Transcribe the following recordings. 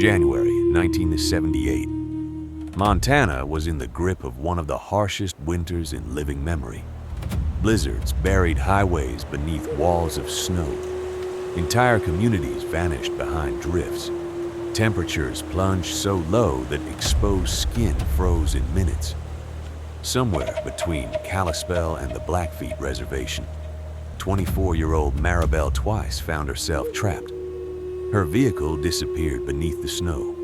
January 1978. Montana was in the grip of one of the harshest winters in living memory. Blizzards buried highways beneath walls of snow. Entire communities vanished behind drifts. Temperatures plunged so low that exposed skin froze in minutes. Somewhere between Kalispell and the Blackfeet reservation, 24-year-old Billie Twice found herself trapped. Her vehicle disappeared beneath the snow.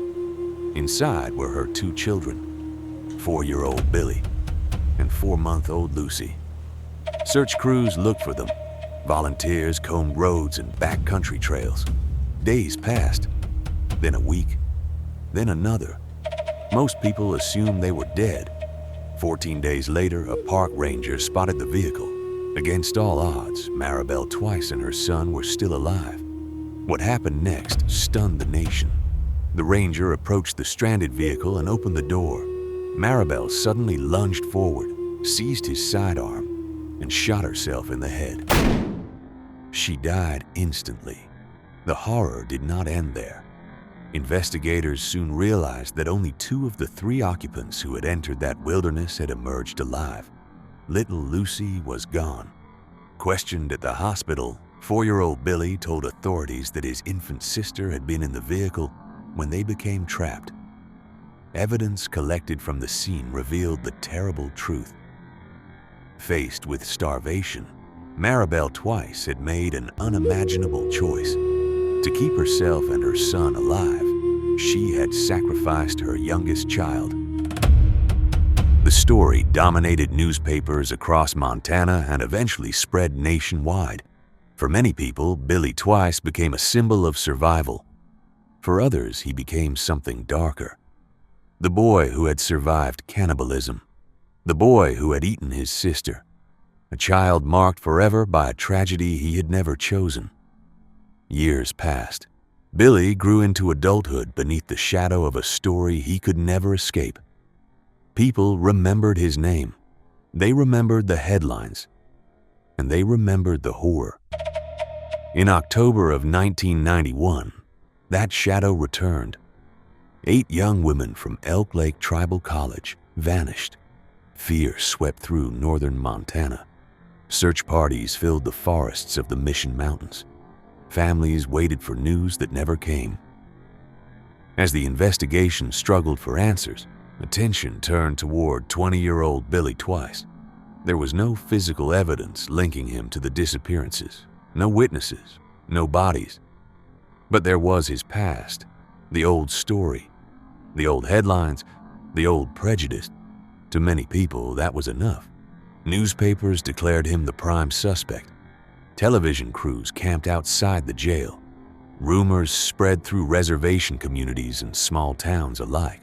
Inside were her two children, 4-year-old Billie and 4-month-old Lucy. Search crews looked for them. Volunteers combed roads and backcountry trails. Days passed, then a week, then another. Most people assumed they were dead. 14 days later, a park ranger spotted the vehicle. Against all odds, Billie Twice and her son were still alive. What happened next stunned the nation. The ranger approached the stranded vehicle and opened the door. Billie suddenly lunged forward, seized his sidearm, and shot herself in the head. She died instantly. The horror did not end there. Investigators soon realized that only 2 of the 3 occupants who had entered that wilderness had emerged alive. Little Lucy was gone. Questioned at the hospital, 4-year-old Billie told authorities that his infant sister had been in the vehicle when they became trapped. Evidence collected from the scene revealed the terrible truth. Faced with starvation, Billie Twice had made an unimaginable choice. To keep herself and her son alive, she had sacrificed her youngest child. The story dominated newspapers across Montana and eventually spread nationwide. For many people, Billie Twice became a symbol of survival. For others, he became something darker. The boy who had survived cannibalism. The boy who had eaten his sister. A child marked forever by a tragedy he had never chosen. Years passed. Billie grew into adulthood beneath the shadow of a story he could never escape. People remembered his name. They remembered the headlines. And they remembered the horror. In October of 1991, that shadow returned. 8 young women from Elk Lake College vanished. Fear swept through northern Montana. Search parties filled the forests of the Mission Mountains. Families waited for news that never came. As the investigation struggled for answers, attention turned toward 20-year-old Billie Twice. There was no physical evidence linking him to the disappearances, no witnesses, no bodies. But there was his past, the old story, the old headlines, the old prejudice. To many people, that was enough. Newspapers declared him the prime suspect. Television crews camped outside the jail. Rumors spread through reservation communities and small towns alike.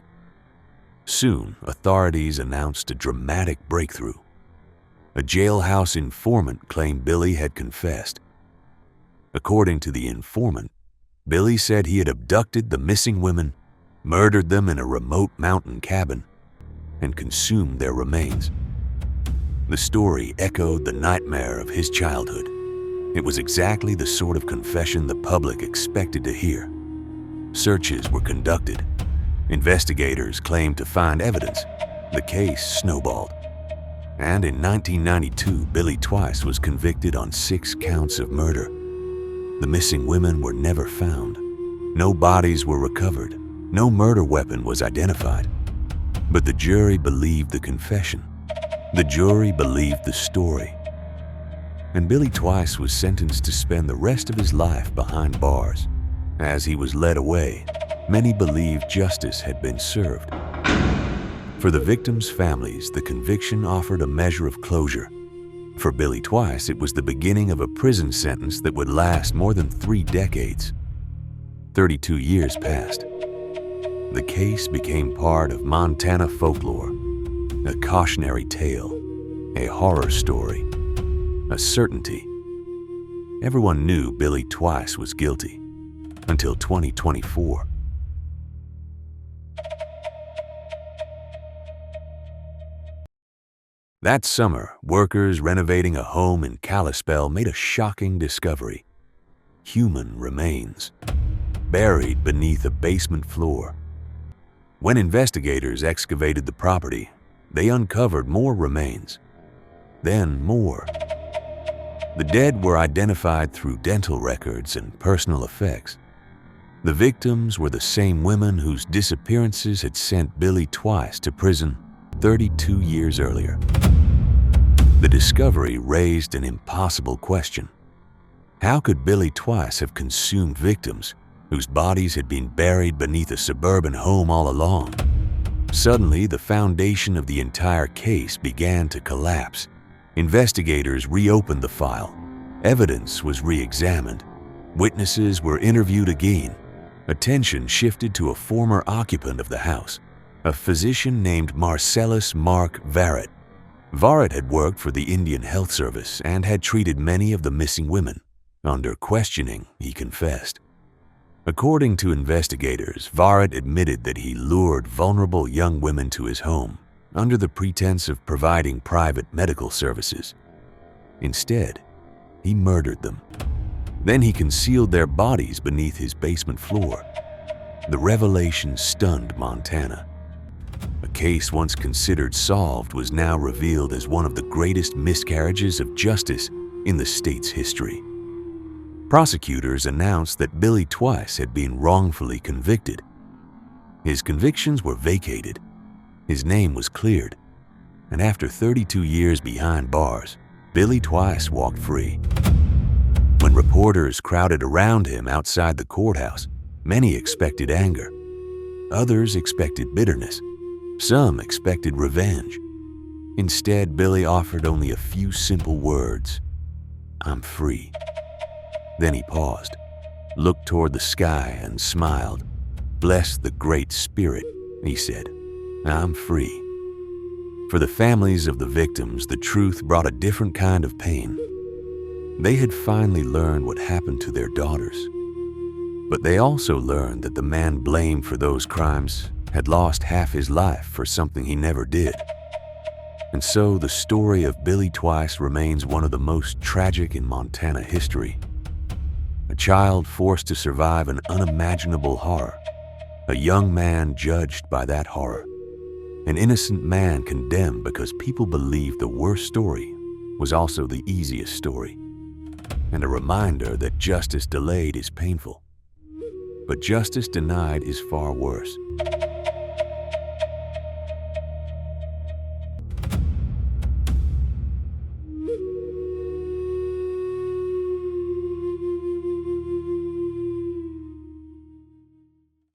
Soon, authorities announced a dramatic breakthrough. A jailhouse informant claimed Billie had confessed. According to the informant, Billie said he had abducted the missing women, murdered them in a remote mountain cabin, and consumed their remains. The story echoed the nightmare of his childhood. It was exactly the sort of confession the public expected to hear. Searches were conducted. Investigators claimed to find evidence. The case snowballed. And in 1992, Billie Twice was convicted on 6 counts of murder. The missing women were never found. No bodies were recovered. No murder weapon was identified. But the jury believed the confession. The jury believed the story. And Billie Twice was sentenced to spend the rest of his life behind bars. As he was led away, many believed justice had been served. For the victims' families, the conviction offered a measure of closure. For Billie Twice, it was the beginning of a prison sentence that would last more than 3 decades. 32 years passed. The case became part of Montana folklore, a cautionary tale, a horror story, a certainty. Everyone knew Billie Twice was guilty until 2024. That summer, workers renovating a home in Kalispell made a shocking discovery: human remains. buried beneath a basement floor. When investigators excavated the property, they uncovered more remains. Then more. The dead were identified through dental records and personal effects. The victims were the same women whose disappearances had sent Billie Twice to prison 32 years earlier. The discovery raised an impossible question. How could Billie Twice have consumed victims whose bodies had been buried beneath a suburban home all along? Suddenly, the foundation of the entire case began to collapse. Investigators reopened the file. Evidence was re-examined. Witnesses were interviewed again. Attention shifted to a former occupant of the house, a physician named Marcellus Mark Varrett. Varrett had worked for the Indian Health Service and had treated many of the missing women. Under questioning, he confessed. According to investigators, Varrett admitted that he lured vulnerable young women to his home under the pretense of providing private medical services. Instead, he murdered them. Then he concealed their bodies beneath his basement floor. The revelation stunned Montana. A case once considered solved was now revealed as one of the greatest miscarriages of justice in the state's history. Prosecutors announced that Billie Twice had been wrongfully convicted. His convictions were vacated. His name was cleared. And after 32 years behind bars, Billie Twice walked free. When reporters crowded around him outside the courthouse, many expected anger. Others expected bitterness. Some expected revenge. Instead, Billie offered only a few simple words. "I'm free." Then he paused, looked toward the sky and smiled. "Bless the Great Spirit," he said. "I'm free." For the families of the victims, the truth brought a different kind of pain. They had finally learned what happened to their daughters. But they also learned that the man blamed for those crimes had lost half his life for something he never did. And so the story of Billie Twice remains one of the most tragic in Montana history. A child forced to survive an unimaginable horror. A young man judged by that horror. An innocent man condemned because people believed the worst story was also the easiest story. And a reminder that justice delayed is painful. But justice denied is far worse.